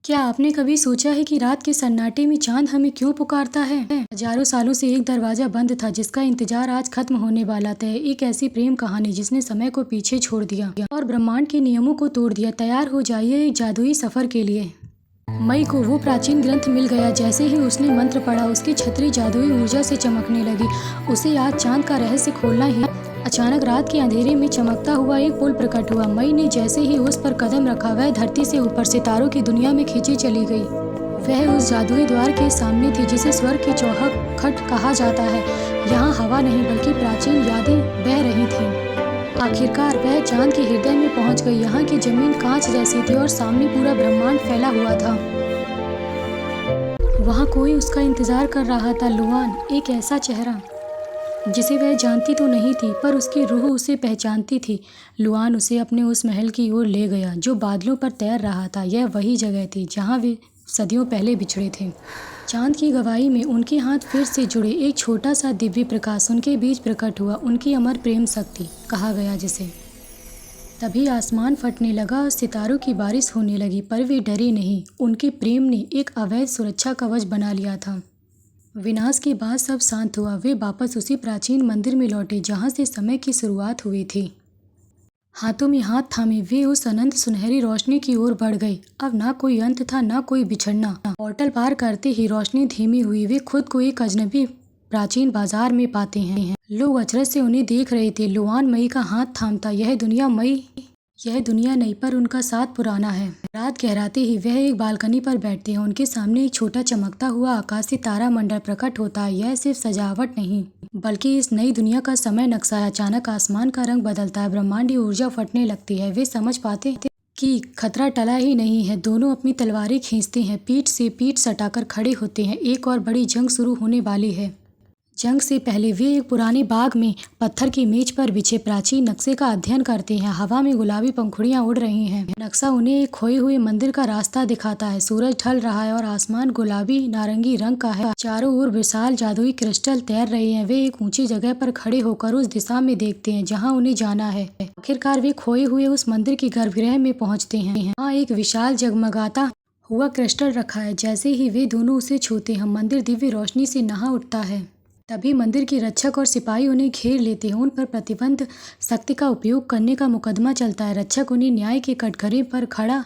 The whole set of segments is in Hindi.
क्या आपने कभी सोचा है कि रात के सन्नाटे में चांद हमें क्यों पुकारता है? हजारों सालों से एक दरवाजा बंद था जिसका इंतजार आज खत्म होने वाला था। एक ऐसी प्रेम कहानी जिसने समय को पीछे छोड़ दिया और ब्रह्मांड के नियमों को तोड़ दिया। तैयार हो जाइए एक जादुई सफर के लिए। मई को वो प्राचीन ग्रंथ मिल गया। जैसे ही उसने मंत्र पढ़ा उसकी छतरी जादुई ऊर्जा से चमकने लगी। उसे आज चांद का रहस्य खोलना ही। अचानक रात के अंधेरे में चमकता हुआ एक पुल प्रकट हुआ। मई ने जैसे ही उस पर कदम रखा वह धरती से ऊपर सितारों की दुनिया में खींची चली गई। वह उस जादुई द्वार के सामने थी जिसे स्वर्ग की चौखट कहा जाता है। यहाँ हवा नहीं बल्कि प्राचीन यादें बह रही थीं। आखिरकार वह चांद के हृदय में पहुंच गई। यहाँ की जमीन कांच जैसी थी और सामने पूरा ब्रह्मांड फैला हुआ था। वहाँ कोई उसका इंतजार कर रहा था। लुआन, एक ऐसा चेहरा जिसे वह जानती तो नहीं थी पर उसकी रूह उसे पहचानती थी। लुआन उसे अपने उस महल की ओर ले गया जो बादलों पर तैर रहा था। यह वही जगह थी जहाँ वे सदियों पहले बिछड़े थे। चांद की गवाही में उनके हाथ फिर से जुड़े। एक छोटा सा दिव्य प्रकाश उनके बीच प्रकट हुआ, उनकी अमर प्रेम शक्ति कहा गया जिसे। तभी आसमान फटने लगा और सितारों की बारिश होने लगी, पर वे डरे नहीं। उनके प्रेम ने एक अवैध सुरक्षा कवच बना लिया था। विनाश के बाद सब शांत हुआ। वे वापस उसी प्राचीन मंदिर में लौटे जहाँ से समय की शुरुआत हुई थी। हाथों में हाथ थामे वे उस अनंत सुनहरी रोशनी की ओर बढ़ गए। अब ना कोई अंत था, ना कोई बिछड़ना। पोर्टल पार करते ही रोशनी धीमी हुई। वे खुद को एक अजनबी प्राचीन बाजार में पाते हैं। लोग अचरज से उन्हें देख रहे थे। लुआन मई का हाथ थामता, यह दुनिया नहीं पर उनका साथ पुराना है। रात गहराते ही वह एक बालकनी पर बैठते हैं। उनके सामने एक छोटा चमकता हुआ आकाशीय तारा मंडल प्रकट होता है। यह सिर्फ सजावट नहीं बल्कि इस नई दुनिया का समय नक्शा है। अचानक आसमान का रंग बदलता है, ब्रह्मांडीय ऊर्जा फटने लगती है। वे समझ पाते हैं कि खतरा टला ही नहीं है। दोनों अपनी तलवारें खींचते हैं, पीठ से पीठ सटाकर खड़े होते हैं। एक और बड़ी जंग शुरू होने वाली है। जंग से पहले वे एक पुराने बाग में पत्थर की मेज पर बिछे प्राचीन नक्शे का अध्ययन करते हैं। हवा में गुलाबी पंखुड़ियां उड़ रही हैं। नक्शा उन्हें एक खोए हुए मंदिर का रास्ता दिखाता है। सूरज ढल रहा है और आसमान गुलाबी नारंगी रंग का है। चारों ओर विशाल जादुई क्रिस्टल तैर रहे हैं। वे एक ऊंची जगह पर खड़े होकर उस दिशा में देखते हैं जहाँ उन्हें जाना है। आखिरकार वे खोए हुए उस मंदिर के गर्भगृह में पहुँचते हैं। वहाँ एक विशाल जगमगाता हुआ क्रिस्टल रखा है। जैसे ही वे दोनों उसे छूते हैं मंदिर दिव्य रोशनी से नहा उठता है। तभी मंदिर के रक्षक और सिपाही उन्हें घेर लेते हैं। उन पर प्रतिबंध शक्ति का उपयोग करने का मुकदमा चलता है। रक्षक उन्हें न्याय के कटघरे पर खड़ा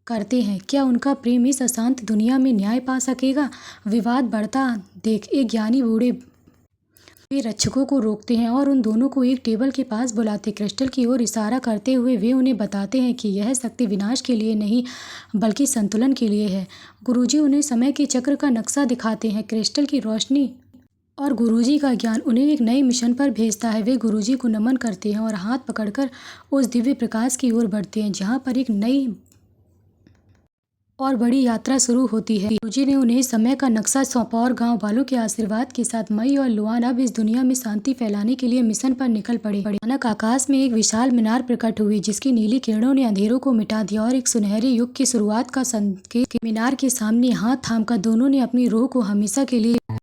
करते हैं। क्या उनका प्रेम इस अशांत दुनिया में न्याय पा सकेगा? विवाद बढ़ता देख एक ज्ञानी बूढ़े वे रक्षकों को रोकते हैं और उन दोनों को एक टेबल के पास बुलाते क्रिस्टल की ओर इशारा करते हुए वे उन्हें बताते हैं कि यह शक्ति विनाश के लिए नहीं बल्कि संतुलन के लिए है। गुरुजी उन्हें समय के चक्र का नक्शा दिखाते हैं। क्रिस्टल की रोशनी और गुरुजी का ज्ञान उन्हें एक नए मिशन पर भेजता है। वे गुरुजी को नमन करते हैं और हाथ पकड़कर उस दिव्य प्रकाश की ओर बढ़ते हैं जहां पर एक नई और बड़ी यात्रा शुरू होती है। गुरुजी ने उन्हें समय का नक्शा सौंपा और गांव वालों के आशीर्वाद के साथ मई और लुआन अब इस दुनिया में शांति फैलाने के लिए मिशन पर निकल पड़े। अचानक आकाश में एक विशाल मीनार प्रकट हुई जिसकी नीली किरणों ने अंधेरों को मिटा दिया और एक सुनहरे युग की शुरुआत का संकेत। मीनार के सामने हाथ थामकर दोनों ने अपनी रूह को हमेशा के लिए